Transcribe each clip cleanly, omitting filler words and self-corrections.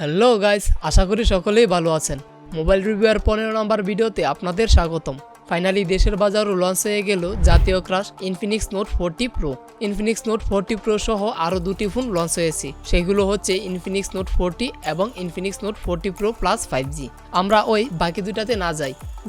Hello guys, আশা করি সকলেই ভালো আছেন। মোবাইল রিভিউয়ার 15 নম্বর ভিডিওতে আপনাদের স্বাগতম। ফাইনালি দেশের বাজারও লঞ্চ হয়ে গেল জাতীয় crush Infinix note 40 pro. Infinix note 40 pro সহ আরও দুটি ফোন লঞ্চ হয়েছে, সেগুলো হচ্ছে ইনফিনিক্স নোট 40 এবং Infinix note 40 pro plus 5G। আমরা ওই বাকি দুটাতে না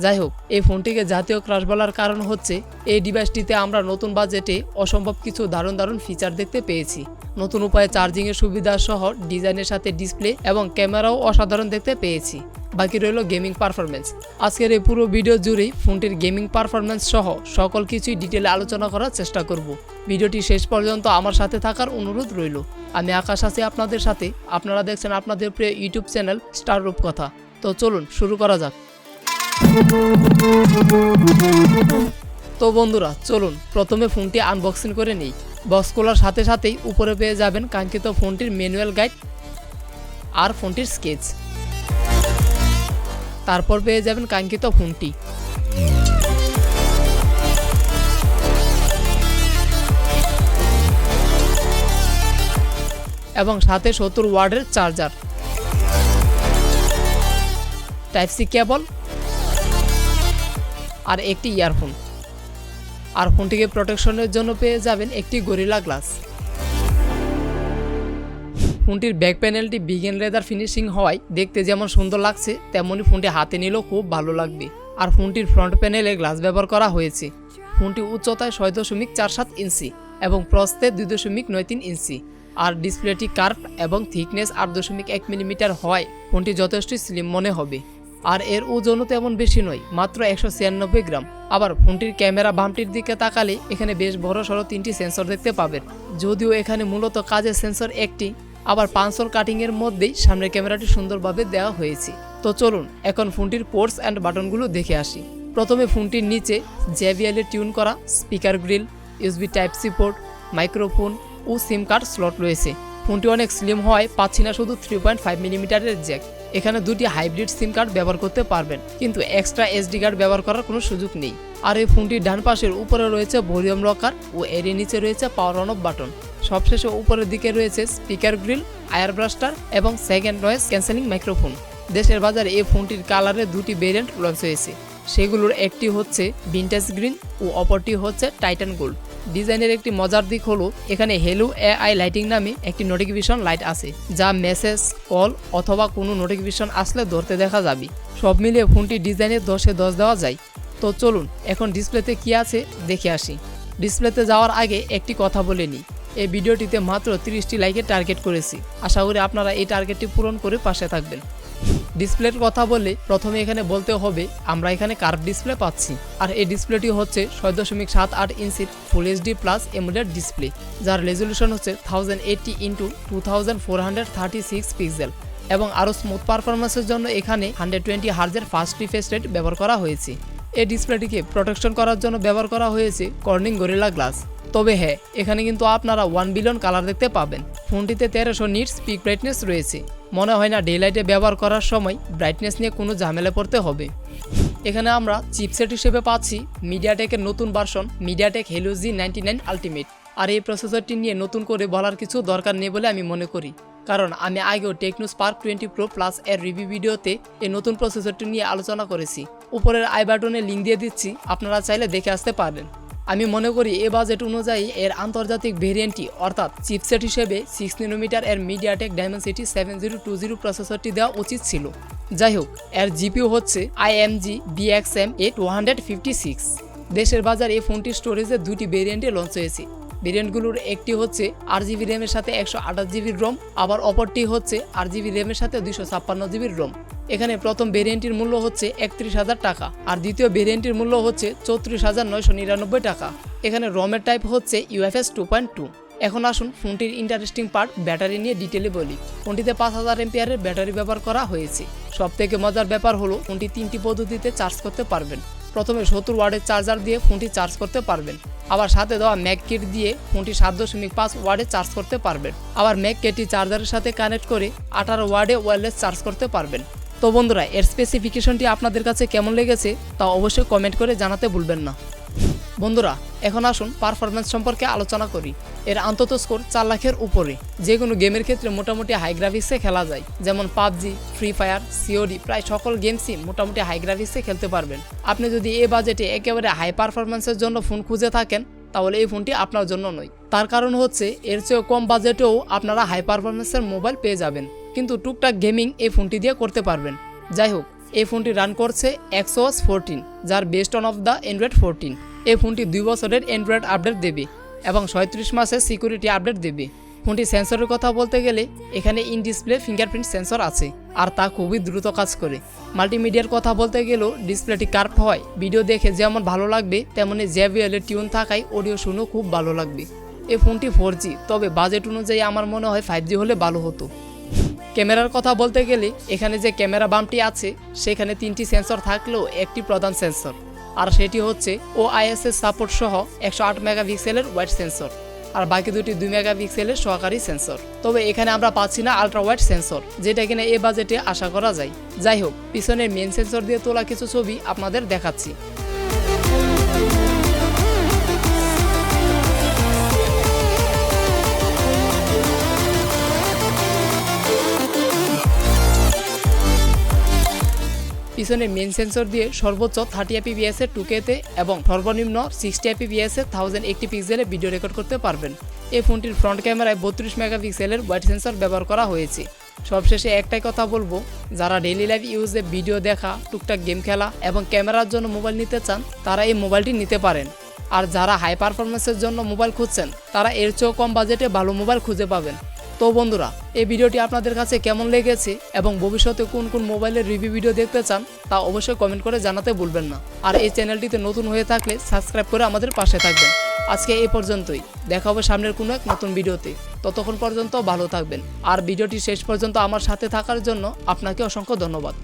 যাই হোক, এই ফোনটিকে জাতীয় ক্রাশ বলার কারণ হচ্ছে এই ডিভাইসটিতে আমরা নতুন বাজেটে অসম্ভব কিছু দারুণ ফিচার দেখতে পেয়েছি। নতুন উপায়ে চার্জিংয়ের সুবিধা সহ ডিজাইনের সাথে ডিসপ্লে এবং ক্যামেরাও অসাধারণ দেখতে পেয়েছি। বাকি রইল গেমিং পারফরমেন্স। আজকের এই পুরো ভিডিও জুড়েই ফোনটির গেমিং পারফরমেন্স সহ সকল কিছুই ডিটেলে আলোচনা করার চেষ্টা করব। ভিডিওটি শেষ পর্যন্ত আমার সাথে থাকার অনুরোধ রইল। আমি আকাশ আছি আপনাদের সাথে। আপনারা দেখছেন আপনাদের প্রিয় ইউটিউব চ্যানেল স্টার রূপকথা। তো চলুন শুরু করা যাক। তো বন্ধুরা, চলুন প্রথমে ফোনটি আনবক্সিং করে নিই। বক্স খোলার সাথে সাথেই উপরে পেয়ে যাবেন কাঙ্ক্ষিত ফোনটির ম্যানুয়াল গাইড আর ফোনটির স্কেচ। তারপর পেয়ে যাবেন কাঙ্ক্ষিত ফোনটি। এবং সাথে 70 ওয়াটের চার্জার, টাইপ সি কেবল আর একটি ইয়ারফোন। আর ফোনটিকে প্রোটেকশনের জন্য পেয়ে যাবেন একটি গরিলা গ্লাস। ফোনটির ব্যাক প্যানেলটি বিগেন লেদার ফিনিশিং হওয়ায় দেখতে যেমন সুন্দর লাগছে, তেমনই ফোনটি হাতে নিলেও খুব ভালো লাগবে। আর ফোনটির ফ্রন্ট প্যানেলে গ্লাস ব্যবহার করা হয়েছে। ফোনটি উচ্চতায় 6.47 ইঞ্চি এবং প্রস্থে 2.93 ইঞ্চি। আর ডিসপ্লেটি কার্ভ এবং থিকনেস 8.1 মিলিমিটার হওয়ায় ফোনটি যথেষ্ট স্লিম মনে হবে। আর এর ওজনও তেমন বেশি নয়, মাত্র 196 গ্রাম। আবার ফোনটির ক্যামেরা বামটির দিকে তাকালে এখানে বেশ বড় সড়ো 3টি সেন্সর দেখতে পাবেন, যদিও এখানে মূলত কাজের সেন্সর একটি। আবার পাঁচল কাটিংয়ের মধ্যেই সামনের ক্যামেরাটি সুন্দরভাবে দেওয়া হয়েছে। তো চলুন এখন ফোনটির পোর্টস অ্যান্ড বাটনগুলো দেখে আসি। প্রথমে ফোনটির নিচে JBL টিউন করা speaker grill, USB type C port, microphone ও সিম কার্ড স্লট রয়েছে। ফোনটি অনেক স্লিম হওয়ায় পাচ্ছি না শুধু 3.5 মিলিমিটারের জ্যাক। এখানে দুটি হাইব্রিড সিম কার্ড ব্যবহার করতে পারবেন, কিন্তু এক্সট্রা SD কার্ড ব্যবহার করার কোনো সুযোগ নেই। আর এই ফোনটির ডান পাশের উপরে রয়েছে ভলিউম লকার ও এর নিচে রয়েছে পাওয়ার অন অফ বাটন। সবশেষে উপরের দিকে রয়েছে স্পিকার গ্রিল, আয়ার ব্রাস্টার এবং সেকেন্ড নয়েজ ক্যান্সেলিং মাইক্রোফোন। দেশের বাজারে এই ফোনটির কালারে দুটি ভেরিয়েন্ট লঞ্চ হয়েছে, সেগুলোর একটি হচ্ছে ভিনটেজ গ্রিন ও অপরটি হচ্ছে টাইটান গোল্ড। ডিজাইনের একটি মজার দিক হলো এখানে হেলো AI লাইটিং নামে একটি নোটিফিকেশন লাইট আছে, যা মেসেজ, কল অথবা কোনো নোটিফিকেশন আসলে ধরতে দেখা যাবে। সব মিলিয়ে ফোনটি ডিজাইনে 10-এ 10 দেওয়া যায়। তো চলুন এখন ডিসপ্লেতে কি আছে দেখে আসি। ডিসপ্লেতে যাওয়ার আগে একটি কথা বলে নিই, এই ভিডিওটিতে মাত্র 30টি লাইকের টার্গেট করেছি। আশা করি আপনারা এই টার্গেটটি পূরণ করে পাশে থাকবেন। ডিসপ্লের কথা বললে প্রথমে এখানে বলতে হবে আমরা এখানে কার্ভ ডিসপ্লে পাচ্ছি। আর এই ডিসপ্লেটি হচ্ছে 6.78 ইঞ্চির ফুল HD প্লাস এমোলেড ডিসপ্লে, যার রেজলিউশন হচ্ছে 1080x2436 পিক্সেল। এবং আরও স্মুথ পারফরমেন্সের জন্য এখানে 120 হার্জের ফাস্ট রিফ্রেশ রেট ব্যবহার করা হয়েছে। এই ডিসপ্লেটিকে প্রোটেকশন করার জন্য ব্যবহার করা হয়েছে কর্নিং গরিলা গ্লাস। তবে হ্যাঁ, এখানে কিন্তু আপনারা 1 বিলিয়ন কালার দেখতে পাবেন। ফোনটিতে 1300 নিটস পিক ব্রাইটনেস রয়েছে। মনে হয় না ডে লাইটে ব্যবহার করার সময় ব্রাইটনেস নিয়ে কোনো ঝামেলা পড়তে হবে। এখানে আমরা চিপসেট হিসেবে পাচ্ছি মিডিয়াটেকের নতুন version MediaTek Helio G99 ultimate. আর এই প্রসেসরটি নিয়ে নতুন করে বলার কিছু দরকার নেই বলে আমি মনে করি, কারণ আমি আগেও টেকনো স্পার্ক 20 প্রো প্লাস এর রিভিউ ভিডিওতে এই নতুন প্রসেসরটি নিয়ে আলোচনা করেছি। উপরের আই বাটনে লিঙ্ক দিয়ে দিচ্ছি, আপনারা চাইলে দেখে আসতে পারবেন। আমি মনে করি এ বাজেট অনুযায়ী এর আন্তর্জাতিক ভেরিয়েন্টটি অর্থাৎ চিপসেট হিসেবে 6 nm এর মিডিয়াটেক ডাইমেনসিটি 7020 প্রসেসরটি দেওয়া উচিত ছিল। যাই হোক, এর জিপিইউ হচ্ছে IMG BXM8256। দেশের বাজার এই ফোনটির স্টোরেজে দুটি ভেরিয়েন্টে লঞ্চ হয়েছে। ভেরিয়েন্টগুলোর একটি হচ্ছে 8GB র্যামের সাথে 128GB রোম, আবার অপরটি হচ্ছে 8GB র্যামের সাথে 256GB রোম। এখানে প্রথম ভেরিয়েন্টটির মূল্য হচ্ছে 31,000 টাকা আর দ্বিতীয় ভেরিয়েন্টটির মূল্য হচ্ছে 34,999 টাকা। এখানে রমের টাইপ হচ্ছে UFS 2.2। এখন আসুন ফোনটির ইন্টারেস্টিং পার্ট ব্যাটারি নিয়ে ডিটেলে বলি। ফোনটিতে 5000 এমপিআরের ব্যাটারি ব্যবহার করা হয়েছে। সবথেকে মজার ব্যাপার হলো ফোনটি 3টি পদ্ধতিতে চার্জ করতে পারবেন। প্রথমে 70 ওয়াটের চার্জার দিয়ে ফোনটি চার্জ করতে পারবেন। আবার সাথে দেওয়া ম্যাগ কিট দিয়ে ফোনটি 7.5 ওয়াটে চার্জ করতে পারবেন। আবার ম্যাগ কিটটি চার্জারের সাথে কানেক্ট করে 18 ওয়াটে ওয়্যারলেস চার্জ করতে পারবেন। তো বন্ধুরা, এর স্পেসিফিকেশনটি আপনাদের কাছে কেমন লেগেছে তা অবশ্যই কমেন্ট করে জানাতে ভুলবেন না। বন্ধুরা, এখন আসুন পারফরম্যান্স সম্পর্কে আলোচনা করি। এর অন্তত স্কোর 4 লাখের উপরে। যে কোনো গেমের ক্ষেত্রে মোটামুটি হাই গ্রাফিক্সে খেলা যায়, যেমন পাবজি, ফ্রি ফায়ার, সিওডি, প্রায় সকল গেমসই মোটামুটি হাই গ্রাফিক্সে খেলতে পারবেন। আপনি যদি এই বাজেটে একেবারে হাই পারফরম্যান্সের জন্য ফোন খুঁজে থাকেন, তাহলে এই ফোনটি আপনার জন্য নয়। তার কারণ হচ্ছে এর চেয়েও কম বাজেটেও আপনারা হাই পারফরম্যান্সের মোবাইল পেয়ে যাবেন, কিন্তু টুকটাক গেমিং এই ফোনটি দিয়ে করতে পারবেন। যাই হোক, এই ফোনটি রান করছে XOS 14, যার best on of the Android 14। এই ফোনটি 2 বছরের অ্যান্ড্রয়েড আপডেট দেবে এবং 37 মাসের সিকিউরিটি আপডেট দেবে। ফোনটি সেন্সরের কথা বলতে গেলে এখানে ইন ডিসপ্লে ফিঙ্গারপ্রিন্ট সেন্সর আছে, আর তা খুবই দ্রুত কাজ করে। মাল্টিমিডিয়ার কথা বলতে গেলেও ডিসপ্লেটি কার্ভ হয়, ভিডিও দেখে যেমন ভালো লাগবে তেমনি JBL এর টিউন থাকায় অডিও শুনেও খুব ভালো লাগবে। এই ফোনটি 4G, তবে বাজেট অনুযায়ী আমার মনে হয় 5G হলে ভালো হতো। ক্যামেরার কথা বলতে গেলে এখানে যে ক্যামেরা বামটি আছে সেখানে 3টি সেন্সর থাকলেও একটি প্রধান সেন্সর, আর সেটি হচ্ছে OIS এর সাপোর্ট সহ 108 মেগাপিক্সেলের ওয়াইড সেন্সর, আর বাকি দুটি 2 মেগাপিক্সেলের সহকারী সেন্সর। তবে এখানে আমরা পাচ্ছি না আলট্রা ওয়াইড সেন্সর, যেটা কিনা এই বাজেটে আশা করা যায়। যাই হোক, পিছনের মেন সেন্সর দিয়ে তোলা কিছু ছবি আপনাদের দেখাচ্ছি। পিছনে মেন সেন্সর দিয়ে সর্বোচ্চ 30 fps এর 2K-তে এবং সর্বনিম্ন 60 fps এর 1080 পিক্সেলে ভিডিও রেকর্ড করতে পারবেন। এই ফোনটির ফ্রন্ট ক্যামেরায় 32 মেগাপিক্সেলের ওয়াইড সেন্সর ব্যবহার করা হয়েছে। সবশেষে একটাই কথা বলবো, যারা ডেইলি লাইফ ইউজে ভিডিও দেখা, টুকটাক গেম খেলা এবং ক্যামেরার জন্য মোবাইল নিতে চান, তারা এই মোবাইলটি নিতে পারেন। আর যারা হাই পারফরমেন্সের জন্য মোবাইল খুঁজছেন, তারা এর চেয়েও কম বাজেটে ভালো মোবাইল খুঁজে পাবেন। তো বন্ধুরা, এই ভিডিওটি আপনাদের কাছে কেমন লেগেছে এবং ভবিষ্যতে কোন কোন মোবাইলের রিভিউ ভিডিও দেখতে চান তা অবশ্যই কমেন্ট করে জানাতে ভুলবেন না। আর এই চ্যানেলটিতে নতুন হয়ে থাকলে সাবস্ক্রাইব করে আমাদের পাশে থাকবেন। আজকে এই পর্যন্তই, দেখা হবে সামনের কোনো এক নতুন ভিডিওতে। ততক্ষণ পর্যন্ত ভালো থাকবেন, আর ভিডিওটি শেষ পর্যন্ত আমার সাথে থাকার জন্য আপনাকে অসংখ্য ধন্যবাদ।